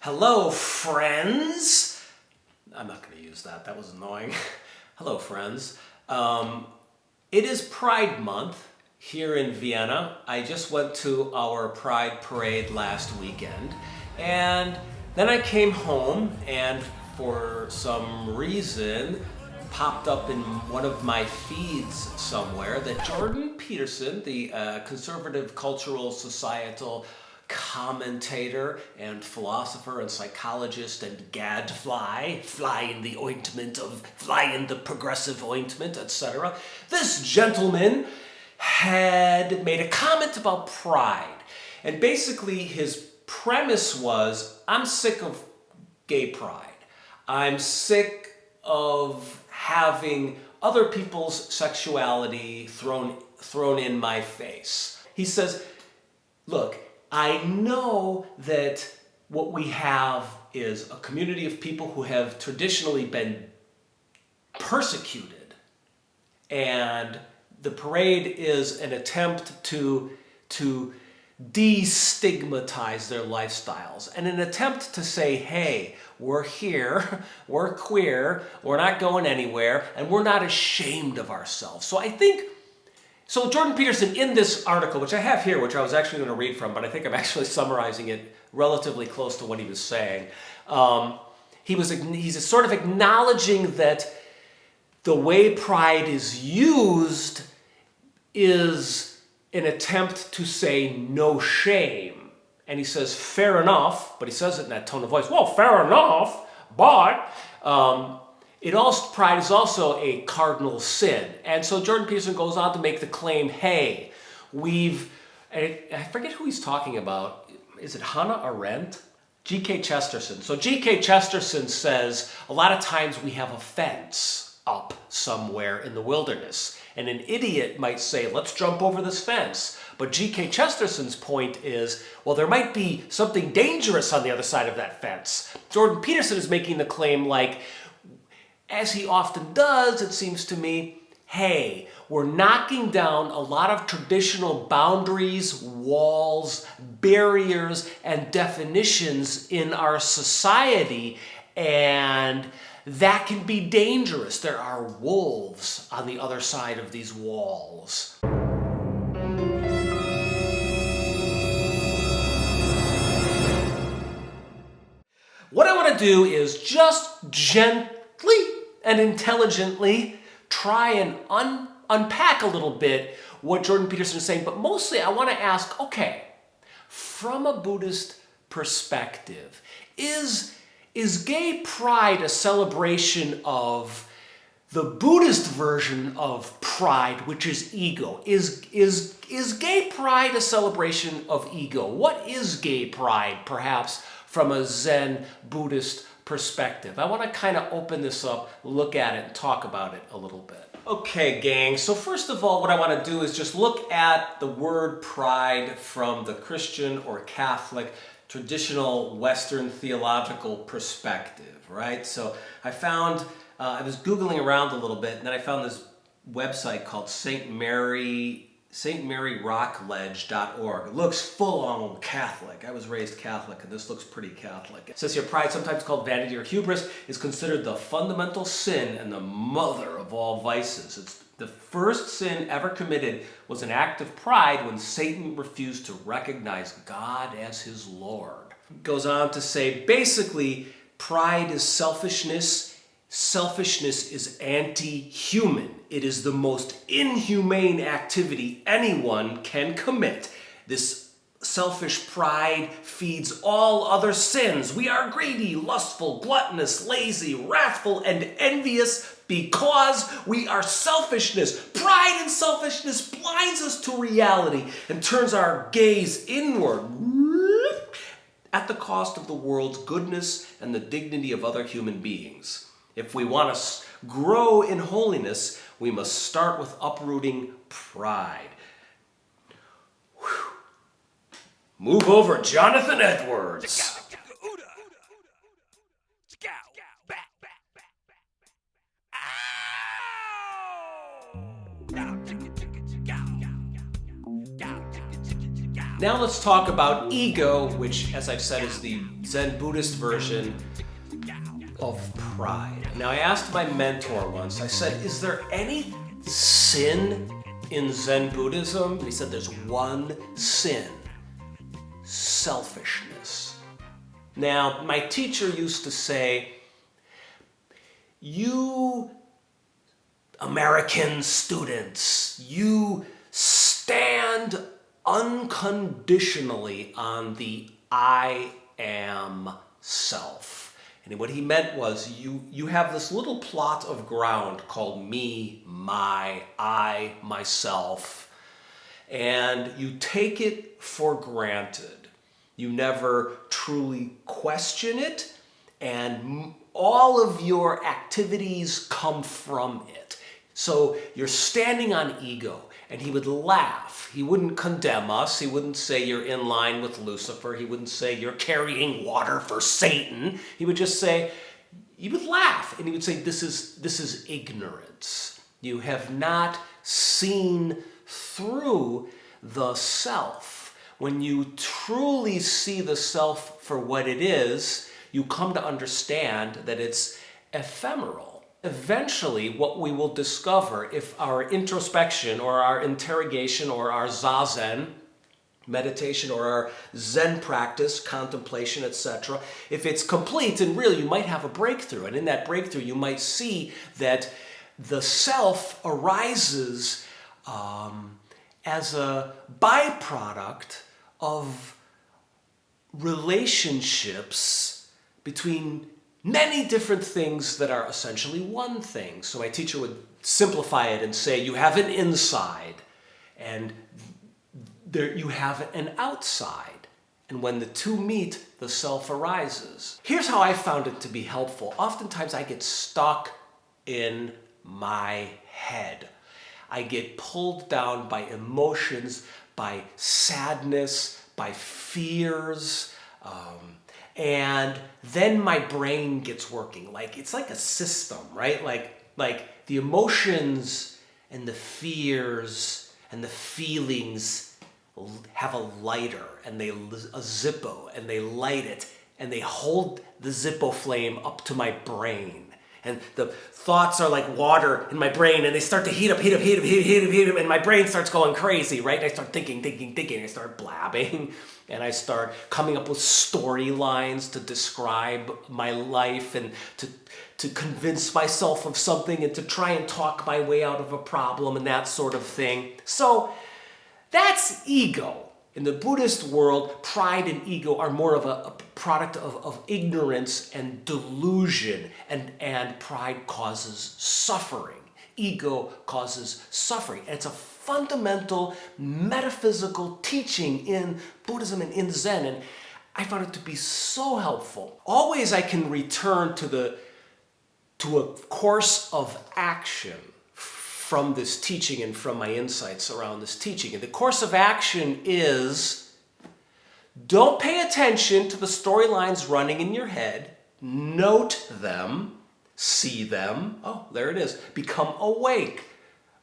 Hello, friends. I'm not going to use that. That was annoying. Hello, friends. It is Pride Month here in Vienna. I just went to our Pride parade last weekend, and then I came home and for some reason popped up in one of my feeds somewhere that Jordan Peterson, the conservative cultural societal commentator and philosopher and psychologist and gadfly, fly in the progressive ointment, etc. This gentleman had made a comment about pride. And basically his premise was, I'm sick of gay pride. I'm sick of having other people's sexuality thrown in my face. He says, look, I know that what we have is a community of people who have traditionally been persecuted, and the parade is an attempt to destigmatize their lifestyles, and an attempt to say, hey, we're here, we're queer, we're not going anywhere, and we're not ashamed of ourselves. So Jordan Peterson, in this article, which I have here, which I was actually going to read from, but I think I'm actually summarizing it relatively close to what he was saying, he's sort of acknowledging that the way pride is used is an attempt to say no shame. And he says, fair enough, but he says it in that tone of voice, well, fair enough, but pride is also a cardinal sin. And so Jordan Peterson goes on to make the claim, hey, I forget who he's talking about. Is it Hannah Arendt? G.K. Chesterton. So G.K. Chesterton says, a lot of times we have a fence up somewhere in the wilderness. And an idiot might say, let's jump over this fence. But G.K. Chesterton's point is, well, there might be something dangerous on the other side of that fence. Jordan Peterson is making the claim like, as he often does, it seems to me, hey, we're knocking down a lot of traditional boundaries, walls, barriers, and definitions in our society, and that can be dangerous. There are wolves on the other side of these walls. What I want to do is just gently and intelligently try and unpack a little bit what Jordan Peterson is saying, but mostly I want to ask, okay, from a Buddhist perspective, is gay pride a celebration of the Buddhist version of pride, which is ego? Is gay pride a celebration of ego? What is gay pride, perhaps, from a Zen Buddhist perspective? I want to kind of open this up, look at it, and talk about it a little bit. Okay, gang, so first of all, what I want to do is just look at the word pride from the Christian or Catholic traditional Western theological perspective, right? So I found, I was Googling around a little bit, and then I found this website called stmaryrockledge.org. It looks full-on Catholic. I was raised Catholic, and this looks pretty Catholic. It says here, pride, sometimes called vanity or hubris, is considered the fundamental sin and the mother of all vices. It's the first sin ever committed was an act of pride when Satan refused to recognize God as his Lord. It goes on to say, basically, pride is selfishness. Selfishness is anti-human. It is the most inhumane activity anyone can commit. This selfish pride feeds all other sins. We are greedy, lustful, gluttonous, lazy, wrathful, and envious because we are selfishness. Pride and selfishness blinds us to reality and turns our gaze inward at the cost of the world's goodness and the dignity of other human beings. If we want to grow in holiness, we must start with uprooting pride. Whew. Move over, Jonathan Edwards. Now let's talk about ego, which, as I've said, is the Zen Buddhist version of pride. Now, I asked my mentor once, I said, is there any sin in Zen Buddhism? He said there's one sin: selfishness. Now, my teacher used to say, you American students, you stand unconditionally on the I am self. And what he meant was you have this little plot of ground called me, my, I, myself, and you take it for granted. You never truly question it, and all of your activities come from it. So you're standing on ego, and he would laugh. He wouldn't condemn us. He wouldn't say you're in line with Lucifer. He wouldn't say you're carrying water for Satan. He would just say, he would laugh, and he would say, this is ignorance. You have not seen through the self. When you truly see the self for what it is, you come to understand that it's ephemeral. Eventually, what we will discover, if our introspection or our interrogation or our zazen, meditation, or our Zen practice, contemplation, etc., if it's complete and real, you might have a breakthrough. And in that breakthrough, you might see that the self arises as a byproduct of relationships between many different things that are essentially one thing. So my teacher would simplify it and say, you have an inside and there you have an outside. And when the two meet, the self arises. Here's how I found it to be helpful. Oftentimes I get stuck in my head. I get pulled down by emotions, by sadness, by fears, and then my brain gets working. Like, it's like a system, right? Like the emotions and the fears and the feelings have a lighter and a Zippo, and they light it and they hold the Zippo flame up to my brain. And the thoughts are like water in my brain, and they start to heat up, and my brain starts going crazy, right? And I start thinking, I start blabbing, and I start coming up with storylines to describe my life and to convince myself of something and to try and talk my way out of a problem and that sort of thing. So that's ego. In the Buddhist world, pride and ego are more of a product of ignorance and delusion, and pride causes suffering. Ego causes suffering. And it's a fundamental metaphysical teaching in Buddhism and in Zen, and I found it to be so helpful. Always I can return to a course of action from this teaching and from my insights around this teaching. And the course of action is, don't pay attention to the storylines running in your head. Note them, see them. Oh, there it is. Become awake,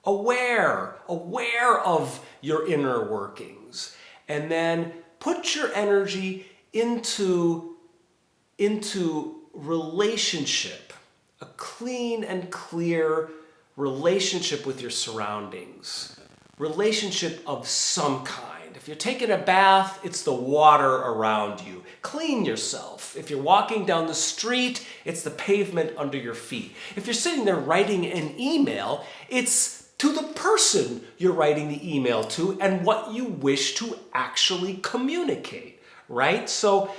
aware of your inner workings. And then put your energy into relationship, a clean and clear relationship with your surroundings, relationship of some kind. If you're taking a bath, it's the water around you. Clean yourself. If you're walking down the street, it's the pavement under your feet. If you're sitting there writing an email, it's to the person you're writing the email to and what you wish to actually communicate, right? So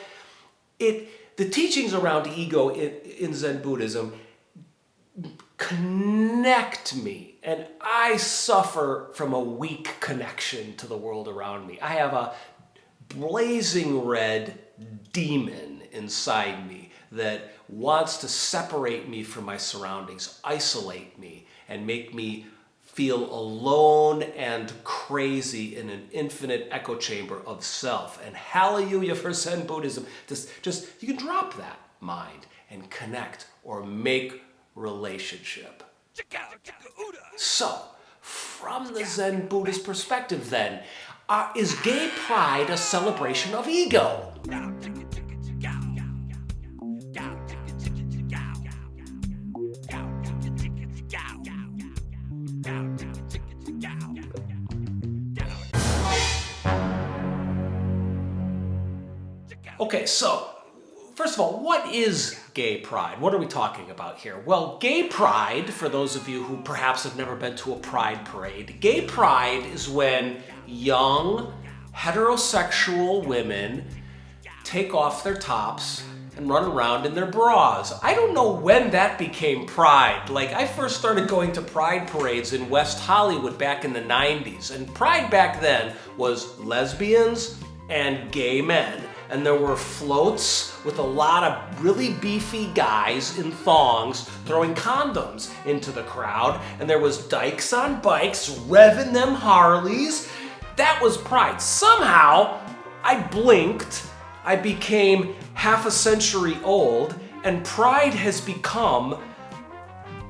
the teachings around ego in Zen Buddhism connect me, and I suffer from a weak connection to the world around me. I have a blazing red demon inside me that wants to separate me from my surroundings, isolate me, and make me feel alone and crazy in an infinite echo chamber of self. And hallelujah for Zen Buddhism. Just you can drop that mind and connect or make relationship. So, from the Zen Buddhist perspective then, is gay pride a celebration of ego? Okay, so first of all, what is gay pride? What are we talking about here? Well, gay pride, for those of you who perhaps have never been to a pride parade, gay pride is when young heterosexual women take off their tops and run around in their bras. I don't know when that became pride. Like, I first started going to pride parades in West Hollywood back in the 90s, and pride back then was lesbians and gay men. And there were floats with a lot of really beefy guys in thongs throwing condoms into the crowd. And there was dykes on bikes revving them Harleys. That was pride. Somehow, I blinked, I became half a century old, and pride has become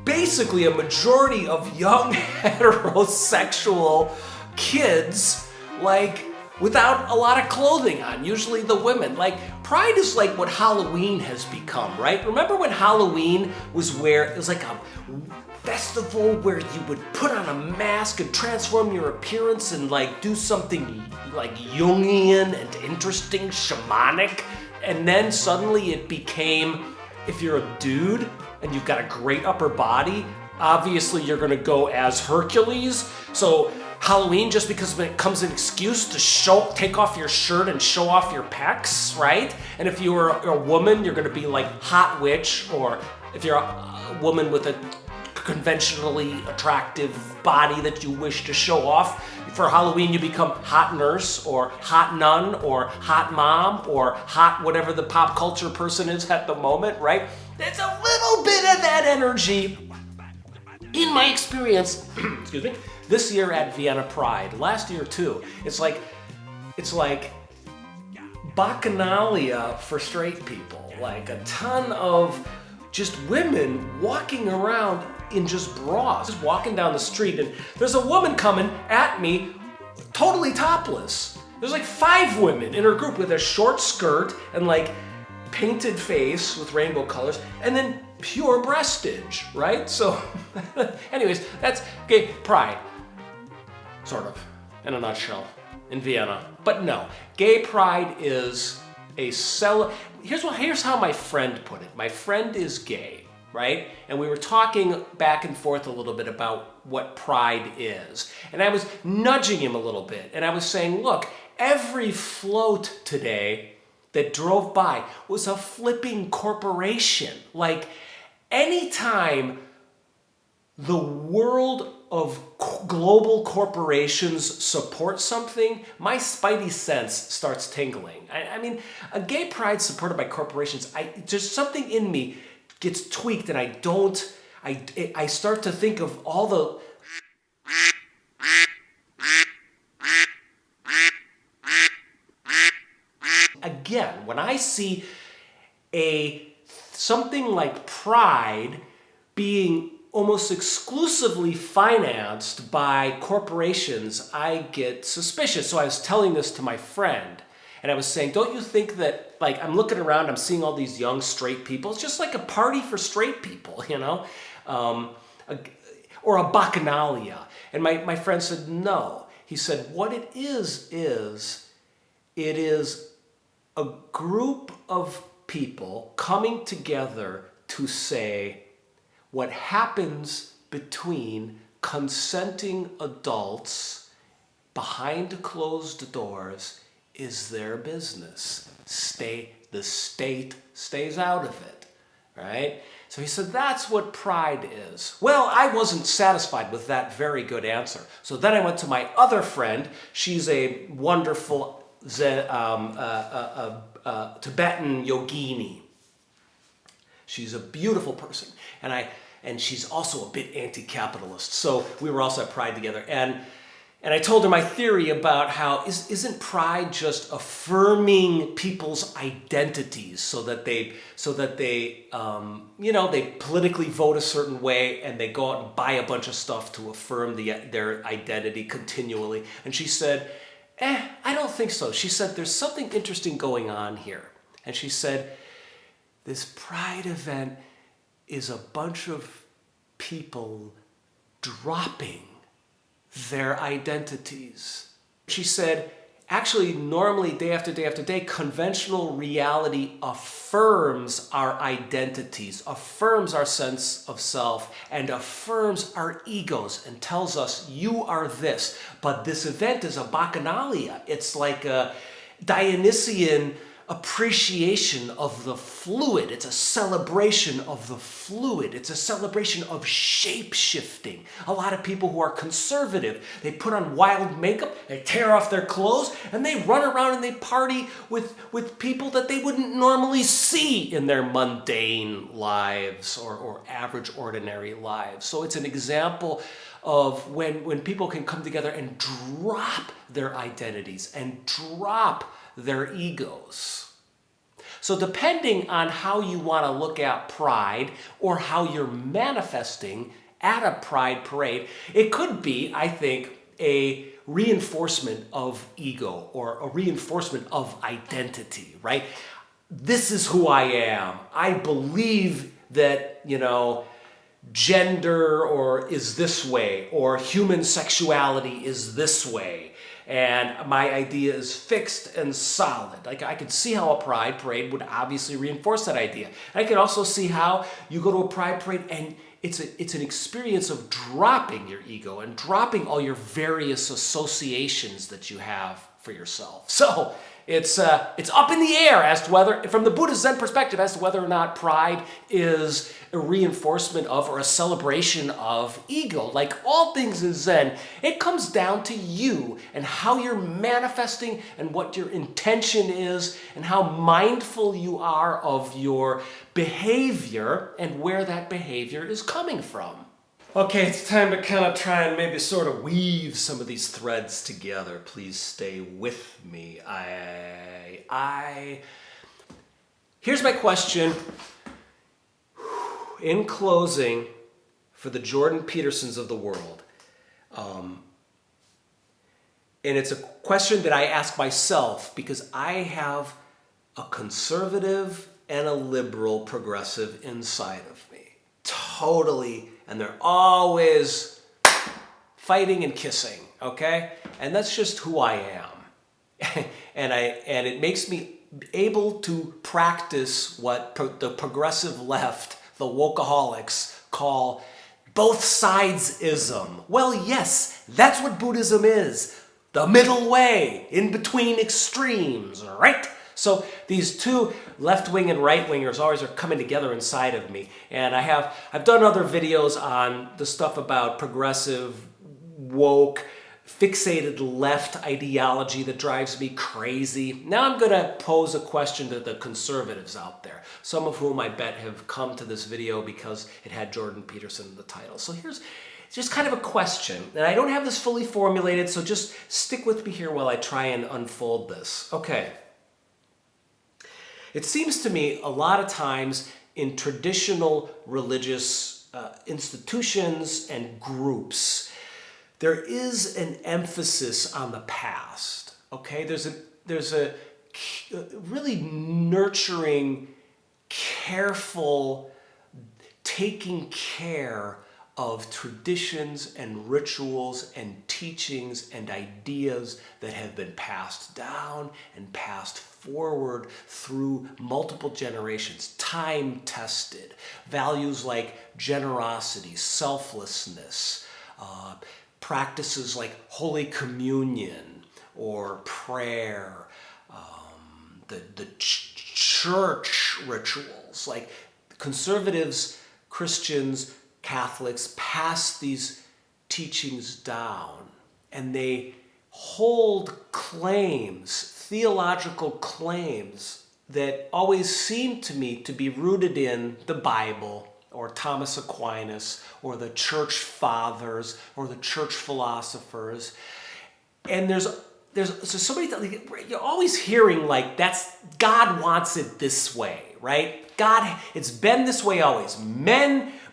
basically a majority of young heterosexual kids, like, without a lot of clothing on, usually the women. Like, pride is like what Halloween has become, right? Remember when Halloween was where it was like a festival where you would put on a mask and transform your appearance and like do something like Jungian and interesting, shamanic, and then suddenly it became, if you're a dude and you've got a great upper body, obviously you're gonna go as Hercules. So Halloween just because it becomes an excuse to take off your shirt and show off your pecs, right? And if you were a woman, you're gonna be like hot witch, or if you're a woman with a conventionally attractive body that you wish to show off, for Halloween you become hot nurse, or hot nun, or hot mom, or hot whatever the pop culture person is at the moment, right? There's a little bit of that energy in my experience, excuse me, this year at Vienna Pride, last year too. It's like bacchanalia for straight people. Like a ton of just women walking around in just bras, just walking down the street, and there's a woman coming at me totally topless. There's like 5 women in her group with a short skirt and like painted face with rainbow colors, and then pure breastage, right? So anyways, that's gay pride, sort of, in a nutshell, in Vienna. But no, gay pride is a here's how my friend put it. My friend is gay, right? And we were talking back and forth a little bit about what pride is. And I was nudging him a little bit, and I was saying, look, every float today that drove by was a flipping corporation. Like, anytime the world of global corporations support something, my spidey sense starts tingling. I mean, a gay pride supported by corporations, just something in me gets tweaked, and I start to think of all the again, when I see something like pride being almost exclusively financed by corporations, I get suspicious. So I was telling this to my friend, and I was saying, don't you think that, like, I'm looking around, I'm seeing all these young straight people, it's just like a party for straight people, you know? Or a bacchanalia. And my friend said, no. He said, what it is it is a group of people coming together to say, what happens between consenting adults behind closed doors is their business. The state stays out of it, right? So he said, that's what pride is. Well, I wasn't satisfied with that very good answer. So then I went to my other friend. She's a wonderful Zen, Tibetan yogini. She's a beautiful person. And she's also a bit anti-capitalist. So we were also at Pride together. And I told her my theory about how isn't pride just affirming people's identities so that they they politically vote a certain way, and they go out and buy a bunch of stuff to affirm their identity continually. And she said, I don't think so. She said, there's something interesting going on here. And she said, this pride event is a bunch of people dropping their identities. She said, actually, normally, day after day after day, conventional reality affirms our identities, affirms our sense of self, and affirms our egos and tells us, you are this. But this event is a bacchanalia. It's like a Dionysian appreciation of the fluid. It's a celebration of the fluid. It's a celebration of shape-shifting. A lot of people who are conservative, they put on wild makeup, they tear off their clothes, and they run around and they party with people that they wouldn't normally see in their mundane lives or average, ordinary lives. So it's an example of when people can come together and drop their identities and drop their egos. So depending on how you want to look at pride or how you're manifesting at a pride parade, it could be, I think, a reinforcement of ego or a reinforcement of identity, right? This is who I am. I believe that, gender or is this way, or human sexuality is this way. And my idea is fixed and solid. Like, I could see how a pride parade would obviously reinforce that idea. I could also see how you go to a pride parade and it's an experience of dropping your ego and dropping all your various associations that you have for yourself. So it's up in the air as to whether, from the Buddhist Zen perspective, as to whether or not pride is a reinforcement of or a celebration of ego. Like all things in Zen, it comes down to you and how you're manifesting and what your intention is and how mindful you are of your behavior and where that behavior is coming from. Okay, it's time to kind of try and maybe sort of weave some of these threads together. Please stay with me. Here's my question in closing for the Jordan Petersons of the world. And it's a question that I ask myself because I have a conservative and a liberal progressive inside of me. Totally. And they're always fighting and kissing, okay? And that's just who I am. and it makes me able to practice what the progressive left, the wokeaholics, call both sides-ism. Well, yes, that's what Buddhism is. The middle way, in between extremes, right? So these two left-wing and right-wingers always are coming together inside of me. And I've done other videos on the stuff about progressive, woke, fixated left ideology that drives me crazy. Now I'm going to pose a question to the conservatives out there, some of whom I bet have come to this video because it had Jordan Peterson in the title. So here's just kind of a question, and I don't have this fully formulated, so just stick with me here while I try and unfold this. Okay. It seems to me a lot of times in traditional religious institutions and groups, there is an emphasis on the past, okay? There's a really nurturing, careful taking care of traditions and rituals and teachings and ideas that have been passed down and passed forward through multiple generations, time-tested. Values like generosity, selflessness, practices like Holy Communion or prayer, the church rituals. Like conservatives, Christians, Catholics pass these teachings down and they hold claims, theological claims that always seem to me to be rooted in the Bible or Thomas Aquinas or the church fathers or the church philosophers. And there's so many things, you're always hearing like that's God wants it this way, right? God, it's been this way always.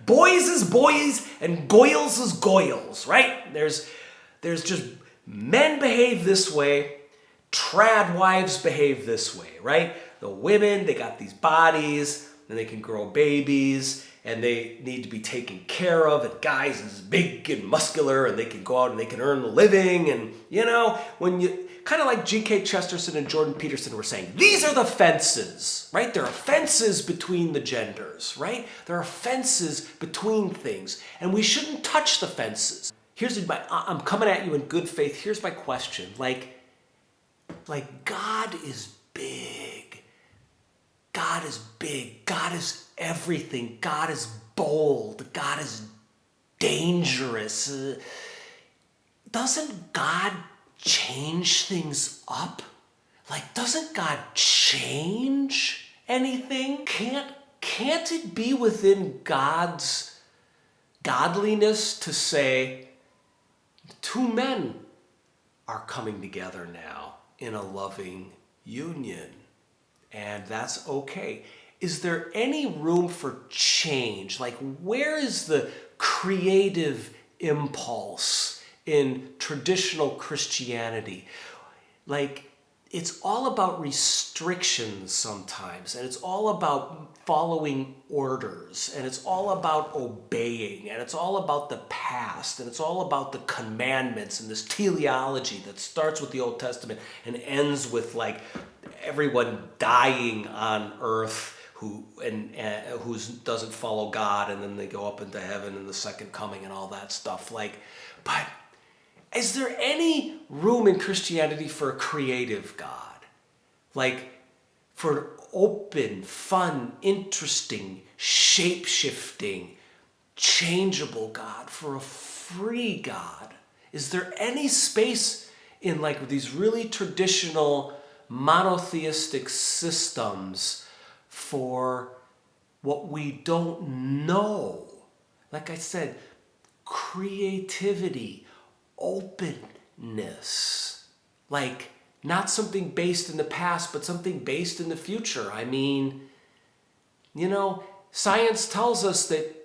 Boys is boys and goyles is goyles, right? There's just men behave this way trad wives behave this way, right? The women, they got these bodies, and they can grow babies, and they need to be taken care of, and guys is big and muscular, and they can go out and they can earn a living, and when you, kind of like G.K. Chesterton and Jordan Peterson were saying, these are the fences, right? There are fences between the genders, right? There are fences between things, and we shouldn't touch the fences. I'm coming at you in good faith. Here's my question. Like God is big. God is big. God is everything. God is bold. God is dangerous. Doesn't God change things up? Like, doesn't God change anything? Can't it be within God's godliness to say, two men are coming together now in a loving union, and that's okay? Is there any room for change? Like, where is the creative impulse in traditional Christianity? Like, it's all about restrictions sometimes, and it's all about following orders, and it's all about obeying, and it's all about the past, and it's all about the commandments and this teleology that starts with the Old Testament and ends with like everyone dying on earth who doesn't follow God, and then they go up into heaven in the second coming and all that stuff. But is there any room in Christianity for a creative God? Like, for an open, fun, interesting, shape-shifting, changeable God, for a free God? Is there any space in like these really traditional monotheistic systems for what we don't know? Like I said, creativity, openness, like not something based in the past, but something based in the future. I mean, science tells us that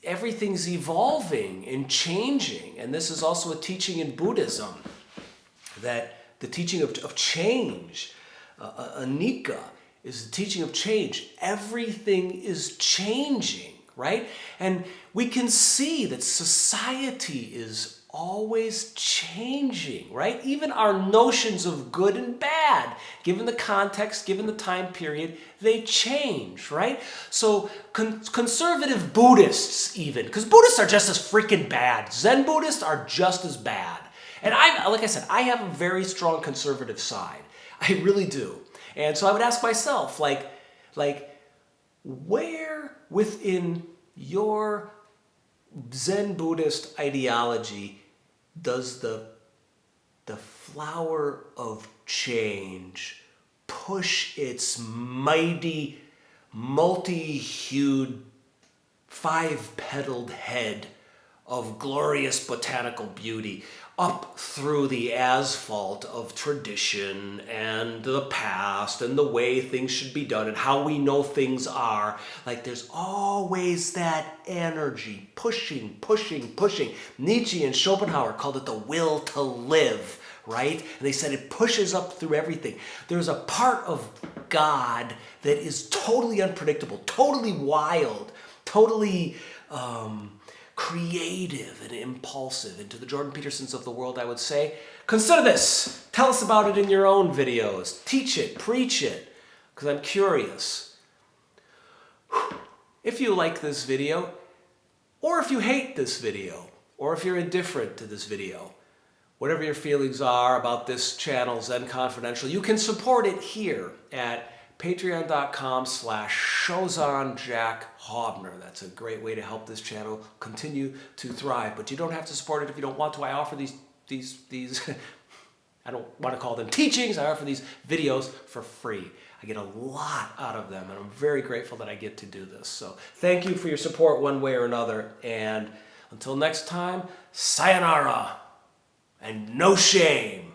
everything's evolving and changing. And this is also a teaching in Buddhism, that the teaching of change, anicca, is the teaching of change. Everything is changing, right? And we can see that society is always changing, right? Even our notions of good and bad, given the context, given the time period, they change, right? So conservative Buddhists even, because Buddhists are just as freaking bad. Zen Buddhists are just as bad. And like I said, I have a very strong conservative side. I really do. And so I would ask myself, like where within your Zen Buddhist ideology does the flower of change push its mighty, multi-hued, five-petaled head of glorious botanical beauty up through the asphalt of tradition and the past and the way things should be done and how we know things are? Like, there's always that energy pushing. Nietzsche and Schopenhauer called it the will to live, right? And they said it pushes up through everything. There's a part of God that is totally unpredictable, totally wild, totally creative and impulsive. And to the Jordan Petersons of the world, I would say, consider this. Tell us about it in your own videos. Teach it, preach it, because I'm curious. If you like this video, or if you hate this video, or if you're indifferent to this video, whatever your feelings are about this channel, Zen Confidential, you can support it here at patreon.com/ShozanJackHobner. That's a great way to help this channel continue to thrive. But you don't have to support it if you don't want to. I offer these I don't want to call them teachings. I offer these videos for free. I get a lot out of them, and I'm very grateful that I get to do this. So thank you for your support one way or another. And until next time, sayonara and no shame.